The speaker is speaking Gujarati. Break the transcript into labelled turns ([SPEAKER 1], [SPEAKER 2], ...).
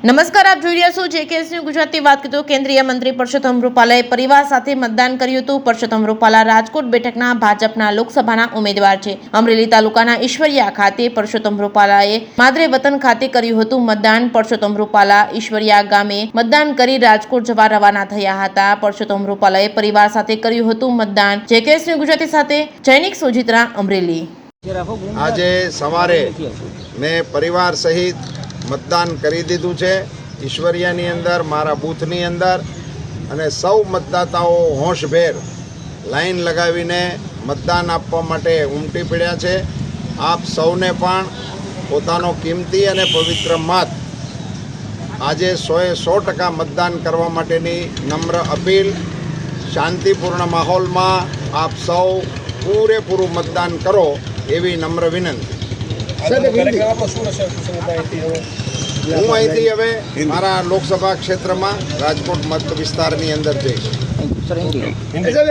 [SPEAKER 1] નમસ્કાર, આપ જોઈ રહ્યા છો JKS ન્યૂઝ ગુજરાતી. વાત કરીએ તો કેન્દ્રીય મંત્રી પરસોત્તમ રૂપાલાએ પરિવાર સાથે મતદાન કર્યું હતું. પરસોત્તમ રૂપાલા રાજકોટ બેઠકના ભાજપના લોકસભાના ઉમેદવાર છે. અમરેલી તાલુકાના ઈશ્વરિયા ખાતે પરસોત્તમ રૂપાલાએ માદરે વતન ખાતે કર્યું હતું મતદાન. પરસોત્તમ રૂપાલા ઈશ્વરિયા ગામે મતદાન કરી રાજકોટ જવા રવાના થયા હતા. પરસોત્તમ રૂપાલાએ પરિવાર સાથે કર્યું હતું મતદાન. JKS ન્યૂઝ ગુજરાતી સાથે જૈનિક સોજિત્રા, અમરેલી.
[SPEAKER 2] આજે સવારે મેં પરિવાર સહિત મતદાન કરી દીધું છે ઈશ્વરિયાની અંદર, મારા બૂથની અંદર, અને સૌ મતદાતાઓ હોંશભેર લાઈન લગાવીને મતદાન આપવા માટે ઉમટી પડ્યા છે. આપ સૌને પણ પોતાનો કિંમતી અને પવિત્ર મત આજે 100% મતદાન કરવા માટેની નમ્ર અપીલ. શાંતિપૂર્ણ માહોલમાં આપ સૌ પૂરેપૂરું મતદાન કરો એવી નમ્ર વિનંતી. હું અહીંથી હવે મારા લોકસભા ક્ષેત્રમાં રાજકોટ મત વિસ્તારની અંદર જઈશ.